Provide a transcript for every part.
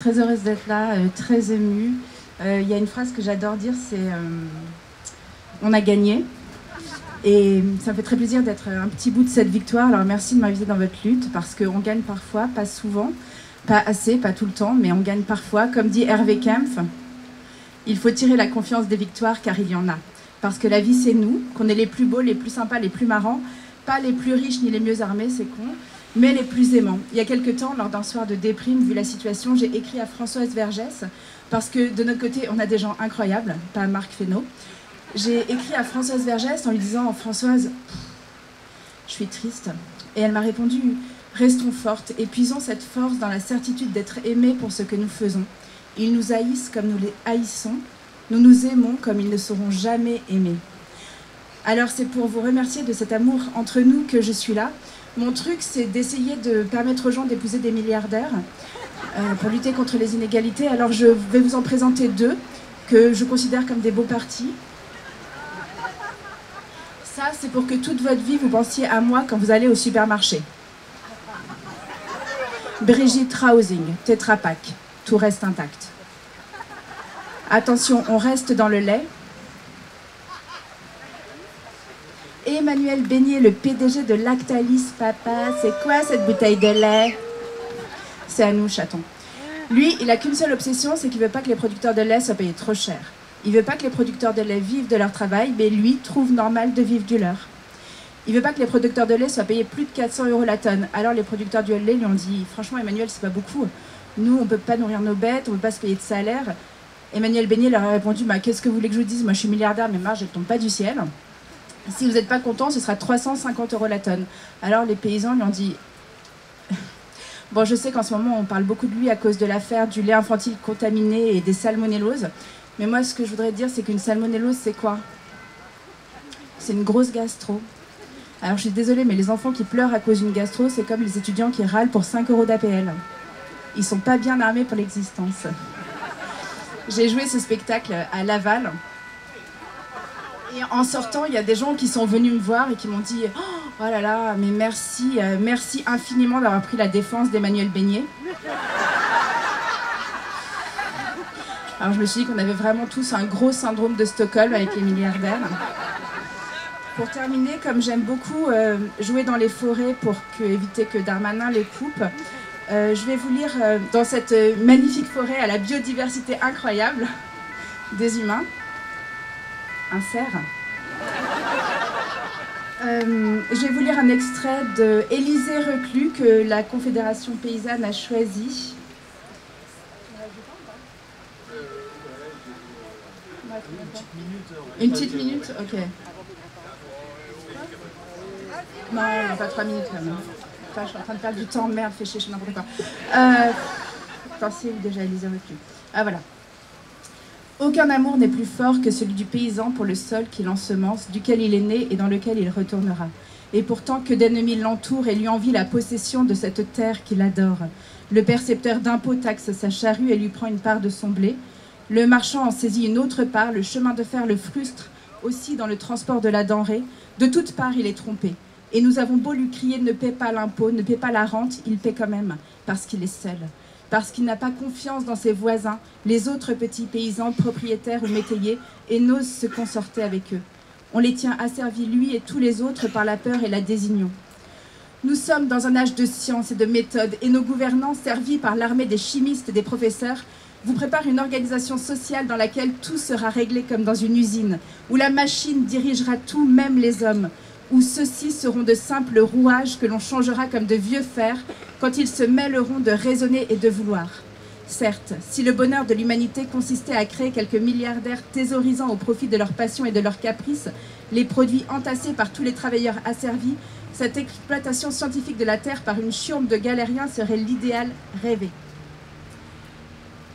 Très heureuse d'être là, très émue. Il y a une phrase que j'adore dire, c'est on a gagné. Et ça me fait très plaisir d'être un petit bout de cette victoire. Alors merci de m'inviter dans votre lutte, parce qu'on gagne parfois, pas souvent, pas assez, pas tout le temps, mais on gagne parfois. Comme dit Hervé Kempf, il faut tirer la confiance des victoires, car il y en a. Parce que la vie, c'est nous, qu'on est les plus beaux, les plus sympas, les plus marrants, pas les plus riches ni les mieux armés, c'est con, mais les plus aimants. Il y a quelques temps, lors d'un soir de déprime, vu la situation, j'ai écrit à Françoise Vergès, parce que de notre côté, on a des gens incroyables, pas Marc Fesneau. J'ai écrit à Françoise Vergès en lui disant « Françoise, je suis triste ». Et elle m'a répondu « Restons fortes et puisons cette force dans la certitude d'être aimés pour ce que nous faisons. Ils nous haïssent comme nous les haïssons. Nous nous aimons comme ils ne seront jamais aimés. » Alors c'est pour vous remercier de cet amour entre nous que je suis là. Mon truc, c'est d'essayer de permettre aux gens d'épouser des milliardaires pour lutter contre les inégalités. Alors je vais vous en présenter deux que je considère comme des beaux partis. Ça, c'est pour que toute votre vie, vous pensiez à moi quand vous allez au supermarché. Brigitte Rausing, Tetra Pak, tout reste intact. Attention, on reste dans le lait. Emmanuel Beignet, le PDG de Lactalis, papa, c'est quoi cette bouteille de lait? C'est à nous, chaton. Lui, il n'a qu'une seule obsession, c'est qu'il ne veut pas que les producteurs de lait soient payés trop cher. Il ne veut pas que les producteurs de lait vivent de leur travail, mais lui trouve normal de vivre du leur. Il ne veut pas que les producteurs de lait soient payés plus de 400 € la tonne. Alors les producteurs du lait lui ont dit « Franchement, Emmanuel, c'est pas beaucoup. Nous, on ne peut pas nourrir nos bêtes, on ne peut pas se payer de salaire. » Emmanuel Beignet leur a répondu « Qu'est-ce que vous voulez que je vous dise? Moi, je suis milliardaire, mes marges, elles ne tombent pas du ciel. Si vous n'êtes pas content, ce sera 350 € la tonne. » Alors les paysans lui ont dit « Bon, je sais qu'en ce moment, on parle beaucoup de lui à cause de l'affaire du lait infantile contaminé et des salmonelloses. Mais moi, ce que je voudrais dire, c'est qu'une salmonellose, c'est quoi? C'est une grosse gastro. Alors, je suis désolée, mais les enfants qui pleurent à cause d'une gastro, c'est comme les étudiants qui râlent pour 5 € d'APL. Ils sont pas bien armés pour l'existence. J'ai joué ce spectacle à Laval. Et en sortant, il y a des gens qui sont venus me voir et qui m'ont dit « Oh là là, mais merci, merci infiniment d'avoir pris la défense d'Emmanuel Beignet. » Alors je me suis dit qu'on avait vraiment tous un gros syndrome de Stockholm avec les milliardaires. Pour terminer, comme j'aime beaucoup jouer dans les forêts pour éviter que Darmanin les coupe, je vais vous lire dans cette magnifique forêt à la biodiversité incroyable des humains. Un cerf. Je vais vous lire un extrait de Élisée Reclus que la Confédération paysanne a choisi. Une petite minute, ok. Non, pas 3 minutes quand même. Enfin, je suis en train de perdre du temps, merde, fais chier, je sais n'importe quoi. Pensez déjà Élisée Reclus. Ah voilà. Aucun amour n'est plus fort que celui du paysan pour le sol qu'il ensemence, duquel il est né et dans lequel il retournera. Et pourtant, que d'ennemis l'entourent et lui envient la possession de cette terre qu'il adore. Le percepteur d'impôts taxe sa charrue et lui prend une part de son blé. Le marchand en saisit une autre part, le chemin de fer le frustre aussi dans le transport de la denrée. De toutes parts, il est trompé. Et nous avons beau lui crier « Ne paie pas l'impôt, ne paie pas la rente », il paie quand même, parce qu'il est seul. Parce qu'il n'a pas confiance dans ses voisins, les autres petits paysans, propriétaires ou métayers, et n'ose se consorter avec eux. On les tient asservis, lui et tous les autres, par la peur et la désignon. Nous sommes dans un âge de science et de méthode, et nos gouvernants, servis par l'armée des chimistes et des professeurs, vous préparent une organisation sociale dans laquelle tout sera réglé comme dans une usine, où la machine dirigera tout, même les hommes, où ceux-ci seront de simples rouages que l'on changera comme de vieux fers quand ils se mêleront de raisonner et de vouloir. Certes, si le bonheur de l'humanité consistait à créer quelques milliardaires thésaurisant au profit de leur passion et de leurs caprices les produits entassés par tous les travailleurs asservis, cette exploitation scientifique de la terre par une chiourme de galériens serait l'idéal rêvé.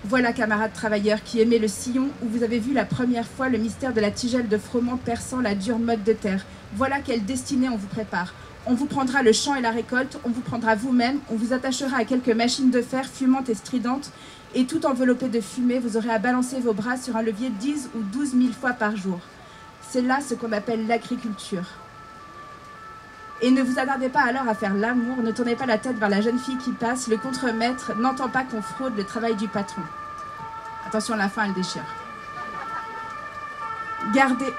Voilà, camarades travailleurs qui aimez le sillon où vous avez vu la première fois le mystère de la tigelle de froment perçant la dure motte de terre. Voilà quelle destinée on vous prépare. On vous prendra le champ et la récolte, on vous prendra vous-même, on vous attachera à quelques machines de fer fumantes et stridentes, et tout enveloppé de fumée, vous aurez à balancer vos bras sur un levier 10 ou 12 000 fois par jour. C'est là ce qu'on appelle l'agriculture. Et ne vous attardez pas alors à faire l'amour, ne tournez pas la tête vers la jeune fille qui passe, le contremaître n'entend pas qu'on fraude le travail du patron. Attention, la fin, elle déchire. Gardez...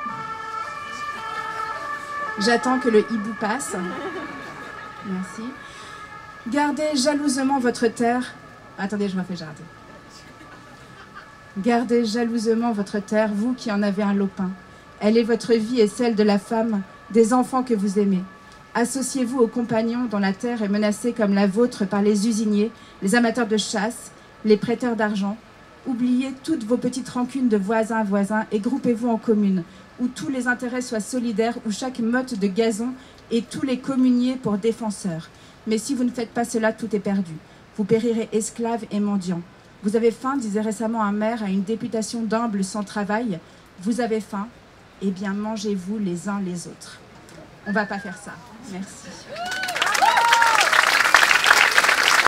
J'attends que le hibou passe. Merci. Gardez jalousement votre terre. Attendez, je refais, j'ai raté. Gardez jalousement votre terre, vous qui en avez un lopin. Elle est votre vie et celle de la femme, des enfants que vous aimez. Associez-vous aux compagnons dont la terre est menacée comme la vôtre par les usiniers, les amateurs de chasse, les prêteurs d'argent. Oubliez toutes vos petites rancunes de voisins à voisins et groupez-vous en communes, où tous les intérêts soient solidaires, où chaque motte de gazon et tous les communiers pour défenseurs. Mais si vous ne faites pas cela, tout est perdu. Vous périrez esclaves et mendiants. Vous avez faim, disait récemment un maire à une députation d'humbles sans travail. Vous avez faim, eh bien mangez-vous les uns les autres. On ne va pas faire ça. Merci.